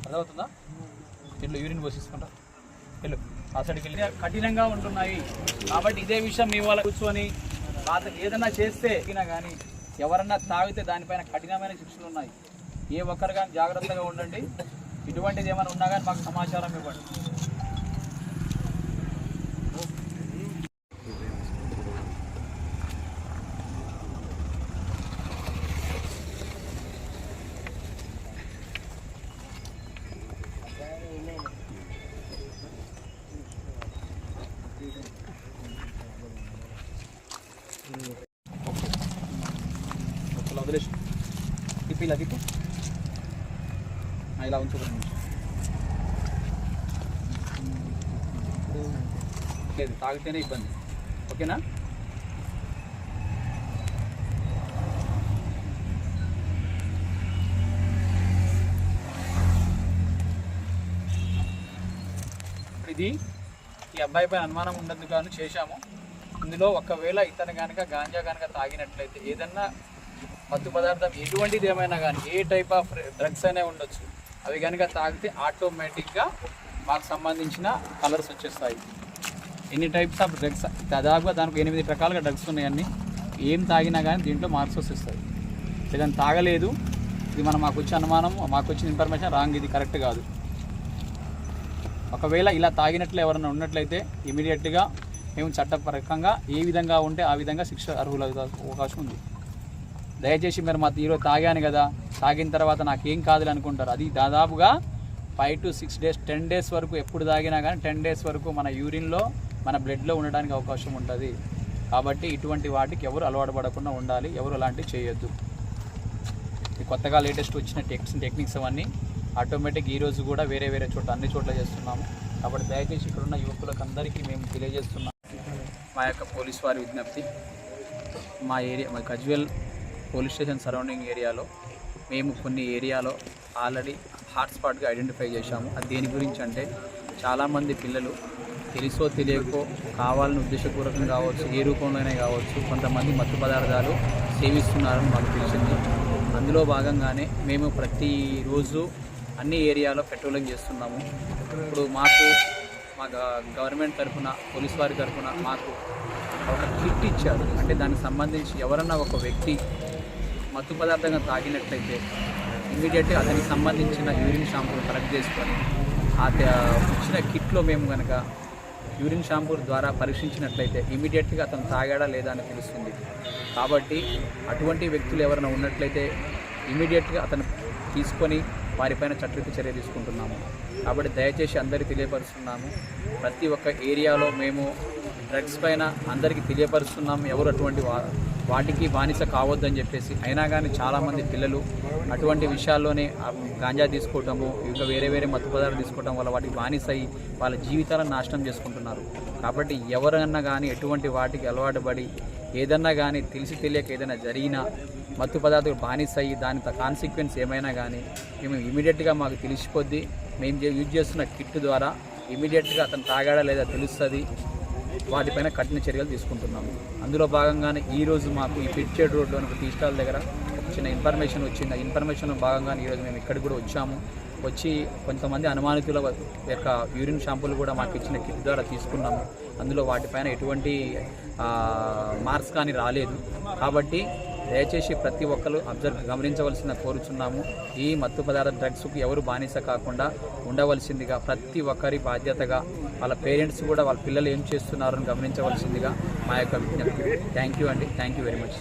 అర్థమవుతుందా? ఇట్లా యూరిన్ పోసేసుకుంటా వెళ్ళు ఆ సైడ్కి వెళ్ళి కఠినంగా ఉంటున్నాయి. కాబట్టి ఇదే విషయం మీ వాళ్ళ కూర్చొని ఏదైనా చేస్తే కానీ ఎవరన్నా తాగితే దానిపైన కఠినమైన శిక్షలు ఉన్నాయి. ఏ ఒక్కరు కానీ జాగ్రత్తగా ఉండండి. ఇటువంటిది ఏమైనా ఉన్నా కానీ మాకు సమాచారం ఇవ్వండి. వదిలేసి తిప్పి ఇలా తిప్పు ఇలా ఉంచుకోండి. లేదు తాగితేనే ఇబ్బంది. ఓకేనా? ఇది ఈ అబ్బాయి పైన అనుమానం ఉండదు కానీ చేశాము. ఇందులో ఒకవేళ ఇతను కనుక గాంజా కనుక తాగినట్లయితే ఏదన్నా మత్తు పదార్థం ఎటువంటిది ఏమైనా కానీ ఏ టైప్ ఆఫ్ డ్రగ్స్ అయినా ఉండొచ్చు, అవి కనుక తాగితే ఆటోమేటిక్గా మాకు సంబంధించిన కలర్స్ వచ్చేస్తాయి. ఎన్ని టైప్స్ ఆఫ్ డ్రగ్స్ దాదాపుగా దానికి 8 రకాలుగా డ్రగ్స్ ఉన్నాయన్నీ. ఏం తాగినా కానీ దీంట్లో మార్క్స్ వస్తాయి. ఏదైనా తాగలేదు, ఇది మాకు వచ్చే అనుమానం, మాకు వచ్చిన ఇన్ఫర్మేషన్ రాంగ్, ఇది కరెక్ట్ కాదు. ఒకవేళ ఇలా తాగినట్లు ఎవరైనా ఉన్నట్లయితే ఇమీడియట్గా మేము చట్టపరంగా ఏ విధంగా ఉంటే ఆ విధంగా శిక్ష అర్హుల అవకాశం ఉంది. దయచేసి మీరు మా ఈరోజు తాగాను కదా, తాగిన తర్వాత నాకేం కాదులే అనుకుంటారు. అది దాదాపుగా 5 to 6 days 10 days వరకు ఎప్పుడు తాగినా కానీ 10 days వరకు మన యూరిన్లో మన బ్లడ్లో ఉండడానికి అవకాశం ఉంటుంది. కాబట్టి ఇటువంటి వాటికి ఎవరు అలవాటు పడకుండా ఉండాలి, ఎవరు అలాంటివి చేయొద్దు. కొత్తగా లేటెస్ట్ వచ్చిన టెక్నిక్స్ అవన్నీ ఆటోమేటిక్ ఈరోజు కూడా వేరే చోట్ల అన్ని చోట్ల చేస్తున్నాము. కాబట్టి దయచేసి ఇక్కడ ఉన్న యువకులకు అందరికీ మేము తెలియజేస్తున్నాము మా యొక్క పోలీస్ వారి విజ్ఞప్తి. మా గజ్వేల్ పోలీస్ స్టేషన్ సరౌండింగ్ ఏరియాలో మేము కొన్ని ఏరియాలో ఆల్రెడీ హాట్స్పాట్గా ఐడెంటిఫై చేశాము. అది దేని గురించి అంటే చాలామంది పిల్లలు తెలుసో తెలియకో కావాలని ఉద్దేశపూర్వకంగా కావచ్చు, ఏ రూపంలోనే కావచ్చు, కొంతమంది మత్తు పదార్థాలు సేవిస్తున్నారని మాకు తెలిసింది. అందులో భాగంగానే మేము ప్రతిరోజు అన్ని ఏరియాలో పెట్రోలింగ్ చేస్తున్నాము. ఇప్పుడు మా గవర్నమెంట్ తరఫున పోలీస్ వారి తరఫున మాకు ఒక కిట్ ఇచ్చారు. అంటే దానికి సంబంధించి ఎవరన్నా ఒక వ్యక్తి మత్తు పదార్థంగా తాగినట్లయితే ఇమీడియట్గా అతనికి సంబంధించిన యూరిన్ షాంపూలు కలెక్ట్ చేసుకొని ఇచ్చిన కిట్లో మేము కనుక యూరిన్ షాంపూ ద్వారా పరీక్షించినట్లయితే ఇమీడియట్గా అతను తాగాడా లేదా అని తెలుస్తుంది. కాబట్టి అటువంటి వ్యక్తులు ఎవరైనా ఉన్నట్లయితే ఇమీడియట్గా అతను తీసుకొని వారిపైన చట్టరీత్యా చర్య తీసుకుంటున్నాము. కాబట్టి దయచేసి అందరికీ తెలియపరుస్తున్నాము. ప్రతి ఒక్క ఏరియాలో మేము డ్రగ్స్ పైన అందరికీ తెలియపరుస్తున్నాము, ఎవరు అటువంటి వాటికి బానిస కావద్దని చెప్పేసి. అయినా కానీ చాలామంది పిల్లలు అటువంటి విషయాల్లోనే గాంజా తీసుకోవటము, ఇంకా వేరే మత్తు పదార్థాలు తీసుకోవటం వల్ల వాటికి బానిస అయ్యి వాళ్ళ జీవితాలను నాశనం చేసుకుంటున్నారు. కాబట్టి ఎవరన్నా కానీ ఎటువంటి వాటికి అలవాటు పడి ఏదన్నా కానీ తెలిసి తెలియక ఏదైనా జరిగినా మత్తు పదార్థాలు బానిస అయ్యి దాని కాన్సిక్వెన్స్ ఏమైనా కానీ మేము ఇమీడియట్గా మాకు తెలిసిపోద్ది. మేము యూజ్ చేస్తున్న కిట్ ద్వారా ఇమీడియట్గా అతను తాగాడా లేదా తెలుస్తుంది. వాటిపైన కఠిన చర్యలు తీసుకుంటున్నాము. అందులో భాగంగానే ఈరోజు మాకు ఈ పిచ్చేడ్ రోడ్లోని ఒక టీ స్టాల్ దగ్గర చిన్న ఇన్ఫర్మేషన్ వచ్చింది. ఆ ఇన్ఫర్మేషన్ భాగంగానే ఈరోజు మేము ఇక్కడికి కూడా వచ్చి కొంతమంది అనుమానితుల యొక్క యూరిన్ షాంపూలు కూడా మాకు ఇచ్చిన కిట్ ద్వారా తీసుకున్నాము. అందులో వాటిపైన ఎటువంటి మార్క్స్ కానీ రాలేదు. కాబట్టి దయచేసి ప్రతి ఒక్కరు గమనించవలసిన కోరుచున్నాము. ఈ మత్తు పదార్థ డ్రగ్స్కు ఎవరు బానిస కాకుండా ఉండవలసిందిగా ప్రతి ఒక్కరి బాధ్యతగా వాళ్ళ పేరెంట్స్ కూడా వాళ్ళ పిల్లలు ఏం చేస్తున్నారని గమనించవలసిందిగా మా యొక్క విజ్ఞప్తి. థ్యాంక్ యూ అండి. Thank you very much.